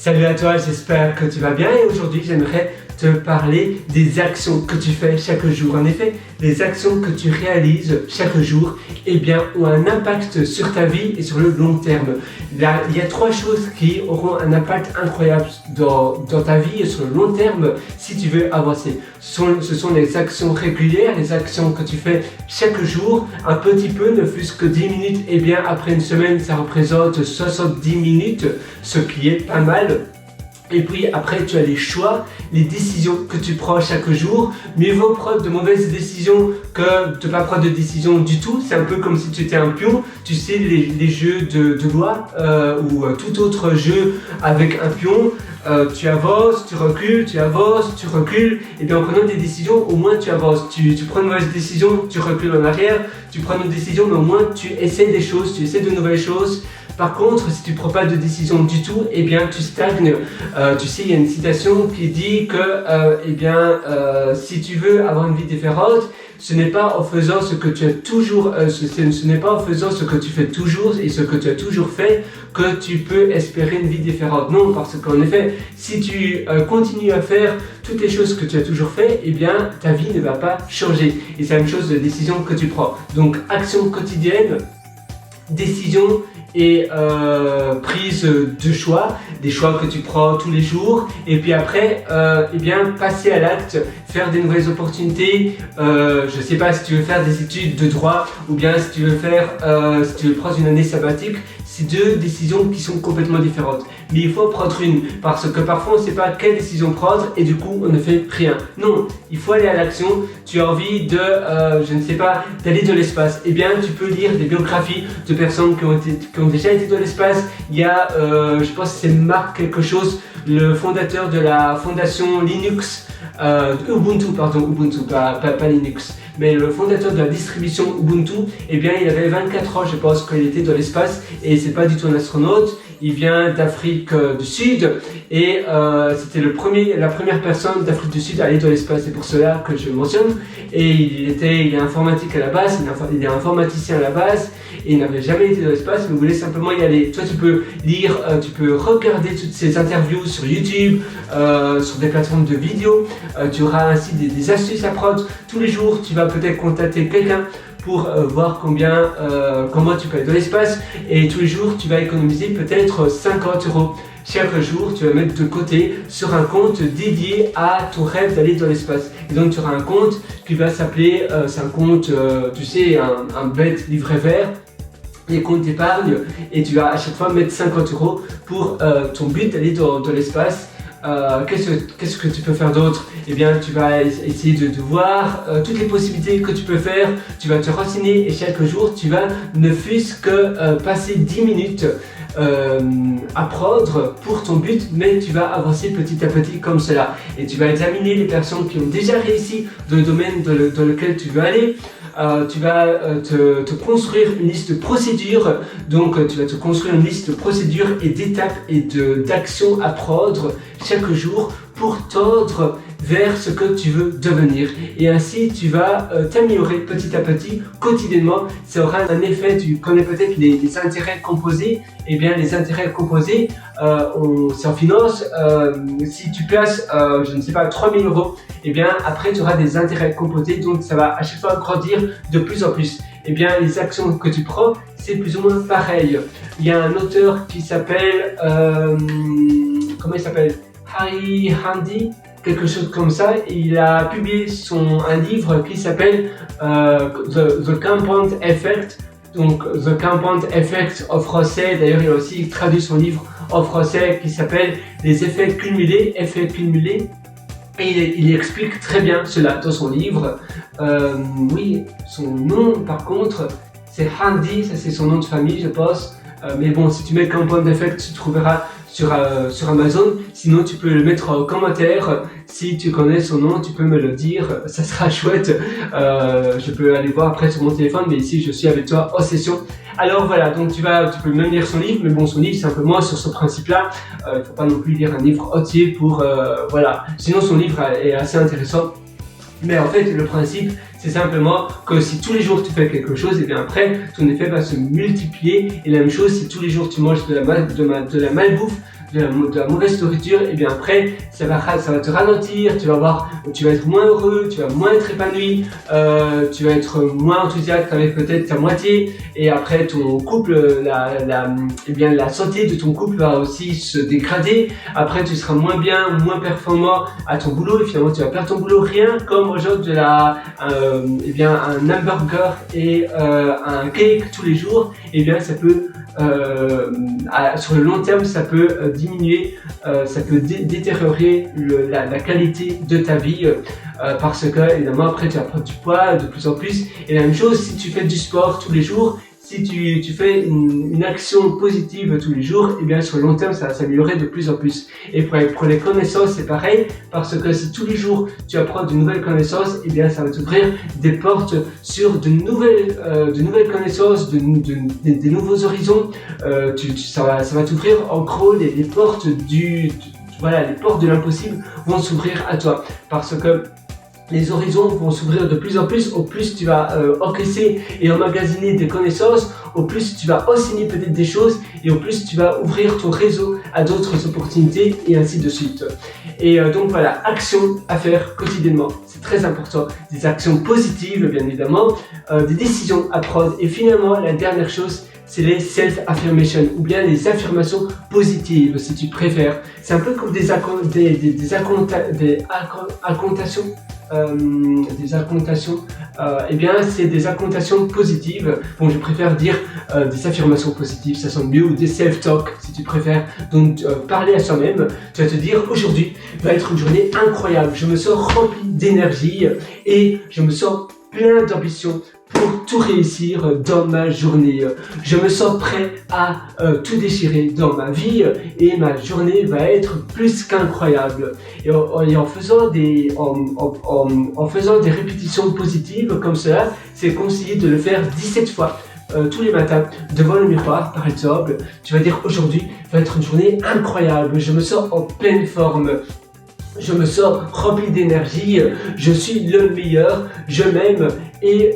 Salut à toi, j'espère que tu vas bien et aujourd'hui j'aimerais te parler des actions que tu fais chaque jour. En effet, les actions que tu réalises chaque jour ont un impact sur ta vie et sur le long terme. Là, il y a trois choses qui auront un impact incroyable dans ta vie et sur le long terme si tu veux avancer. Ce sont les actions régulières, les actions que tu fais chaque jour, un petit peu, ne fût-ce que 10 minutes. Après une semaine, ça représente 70 minutes, ce qui est pas mal. Et puis après, tu as les choix, les décisions que tu prends chaque jour. Mieux vaut prendre de mauvaises décisions que de ne pas prendre de décisions du tout. C'est un peu comme si tu étais un pion. Tu sais, les jeux de loi ou tout autre jeu avec un pion. Tu avances, tu recules, tu avances, tu recules. Et bien en prenant des décisions, au moins tu avances. Tu prends une mauvaise décision, tu recules en arrière. Tu prends une décision, mais au moins tu essaies des choses, tu essaies de nouvelles choses. Par contre, si tu ne prends pas de décision du tout, tu stagnes. Tu sais, il y a une citation qui dit que si tu veux avoir une vie différente, ce n'est pas en faisant ce que tu as toujours, ce n'est pas en faisant ce que tu fais toujours et ce que tu as toujours fait que tu peux espérer une vie différente. Non, parce qu'en effet, si tu continues à faire toutes les choses que tu as toujours fait, ta vie ne va pas changer. Et c'est la même chose de décision que tu prends. Donc, action quotidienne, décision et prise de choix, des choix que tu prends tous les jours, et puis après passer à l'acte, faire des nouvelles opportunités. Je sais pas si tu veux faire des études de droit ou bien si tu veux prendre une année sabbatique. C'est deux décisions qui sont complètement différentes, mais il faut prendre une, parce que parfois on ne sait pas quelle décision prendre et du coup on ne fait rien. Non, il faut aller à l'action. Tu as envie de, d'aller dans l'espace, tu peux lire des biographies de personnes qui ont déjà été dans l'espace. Il y a, je pense que c'est Marc quelque chose, le fondateur de la fondation Linux, Ubuntu, pas Linux, mais le fondateur de la distribution Ubuntu, il avait 24 ans, je pense, quand il était dans l'espace, et c'est pas du tout un astronaute. Il vient d'Afrique du Sud et c'était la première personne d'Afrique du Sud à aller dans l'espace. C'est pour cela que je le mentionne. Et il est informatique à la base, il est informaticien à la base et il n'avait jamais été dans l'espace, mais voulait simplement y aller. Toi, tu peux lire, tu peux regarder toutes ces interviews sur YouTube, sur des plateformes de vidéos. Tu auras ainsi des astuces à prendre. Tous les jours, tu vas peut-être contacter quelqu'un pour voir comment tu peux être dans l'espace, et tous les jours tu vas économiser peut-être 50 €. Chaque jour tu vas mettre de côté sur un compte dédié à ton rêve d'aller dans l'espace. Et donc tu auras un compte qui va s'appeler, c'est un compte, un bête livret vert, les comptes d'épargne, et tu vas à chaque fois mettre 50 € pour ton but d'aller dans l'espace. Qu'est-ce que tu peux faire d'autre? Tu vas essayer de voir toutes les possibilités que tu peux faire. Tu vas te renseigner et chaque jour tu vas ne fût-ce que passer 10 minutes à prendre pour ton but, mais tu vas avancer petit à petit comme cela. Et tu vas examiner les personnes qui ont déjà réussi dans le domaine dans lequel tu veux aller. Tu vas te construire une liste de procédures. Donc tu vas te construire une liste de procédures et d'étapes et d'actions à prendre chaque jour pour tendre vers ce que tu veux devenir. Et ainsi tu vas t'améliorer petit à petit, quotidiennement. Ça aura un effet. Tu connais peut-être les intérêts composés. Les intérêts composés, c'est en finance. Si tu places 3 000 €, après tu auras des intérêts composés, donc ça va à chaque fois grandir de plus en plus. Les actions que tu prends, c'est plus ou moins pareil. Il y a un auteur qui s'appelle comment il s'appelle, Harry Handy, quelque chose comme ça. Il a publié un livre qui s'appelle The Compound Effect. Donc The Compound Effect en français. D'ailleurs, il a aussi traduit son livre en français qui s'appelle Les effets cumulés, Et il explique très bien cela dans son livre. Oui, son nom par contre, c'est Handy, ça c'est son nom de famille je pense. Mais bon, si tu mets Compound Effect, tu trouveras sur Amazon. Sinon, tu peux le mettre en commentaire. Si tu connais son nom, tu peux me le dire. Ça sera chouette. Je peux aller voir après sur mon téléphone, mais ici, je suis avec toi en session. Alors voilà, donc tu peux même lire son livre, mais bon, son livre, c'est un peu moins sur ce principe-là. Il ne faut pas non plus lire un livre entier pour... voilà. Sinon, son livre est assez intéressant. Mais en fait, le principe, c'est simplement que si tous les jours tu fais quelque chose, après, ton effet va se multiplier. Et la même chose, si tous les jours tu manges de la malbouffe, de la mauvaise nourriture, et bien après, ça va te ralentir, tu vas être moins heureux, tu vas moins être épanoui, tu vas être moins enthousiaste avec peut-être ta moitié, et après ton couple, la santé de ton couple va aussi se dégrader. Après, tu seras moins bien, moins performant à ton boulot, et finalement tu vas perdre ton boulot. Rien comme manger un hamburger et un cake tous les jours, et bien ça peut sur le long terme, ça peut diminuer, ça peut détériorer la qualité de ta vie, parce que évidemment après tu vas prendre du poids de plus en plus. Et la même chose si tu fais du sport tous les jours, si tu fais une action positive tous les jours, et bien sur le long terme ça va s'améliorer de plus en plus. Et pour les connaissances c'est pareil, parce que si tous les jours tu apprends de nouvelles connaissances, et bien ça va t'ouvrir des portes sur de nouvelles connaissances, des nouveaux horizons. Ça va t'ouvrir en gros les portes les portes de l'impossible vont s'ouvrir à toi, parce que les horizons vont s'ouvrir de plus en plus. Au plus tu vas encaisser et emmagasiner des connaissances, au plus tu vas enseigner peut-être des choses, et au plus tu vas ouvrir ton réseau à d'autres opportunités, et ainsi de suite. Et donc voilà, actions à faire quotidiennement, c'est très important. Des actions positives bien évidemment, des décisions à prendre, et finalement la dernière chose, c'est les self-affirmations, ou bien les affirmations positives si tu préfères. C'est un peu comme des incantations, et bien c'est des incantations positives. Bon, je préfère dire des affirmations positives, ça sonne mieux, ou des self-talk si tu préfères. Donc parler à soi-même, tu vas te dire aujourd'hui va être une journée incroyable, je me sens rempli d'énergie et je me sens plein d'ambition pour tout réussir dans ma journée. Je me sens prêt à tout déchirer dans ma vie, et ma journée va être plus qu'incroyable. Et en faisant des répétitions positives comme cela, c'est conseillé de le faire 17 fois. Tous les matins, devant le miroir par exemple, tu vas dire aujourd'hui va être une journée incroyable, je me sens en pleine forme. Je me sens rempli d'énergie, je suis le meilleur, je m'aime, et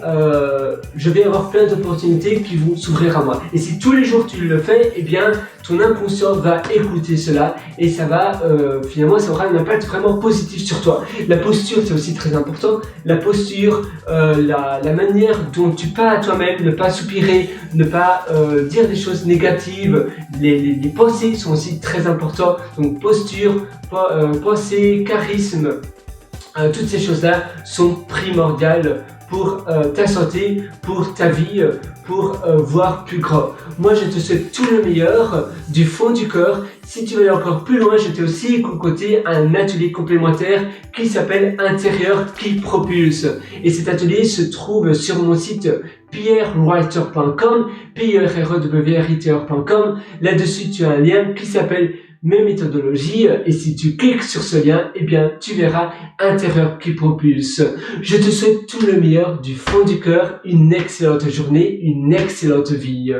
je vais avoir plein d'opportunités qui vont s'ouvrir à moi. Et si tous les jours tu le fais, eh bien ton inconscient va écouter cela, et ça va finalement ça aura un impact vraiment positif sur toi. La posture c'est aussi très important. La posture, la manière dont tu parles à toi-même, ne pas soupirer, ne pas dire des choses négatives. Les pensées sont aussi très importantes. Donc posture, pensée, charisme, toutes ces choses-là sont primordiales pour ta santé, pour ta vie, pour voir plus grand. Moi je te souhaite tout le meilleur du fond du cœur. Si tu veux aller encore plus loin, je t'ai aussi concocté un atelier complémentaire qui s'appelle Intérieur qui propulse. Et cet atelier se trouve sur mon site pierrewriter.com, pierrewriter.com. Là-dessus tu as un lien qui s'appelle mes méthodologies, et si tu cliques sur ce lien, eh bien tu verras Intérieur qui propulse. Je te souhaite tout le meilleur du fond du cœur, une excellente journée, une excellente vie.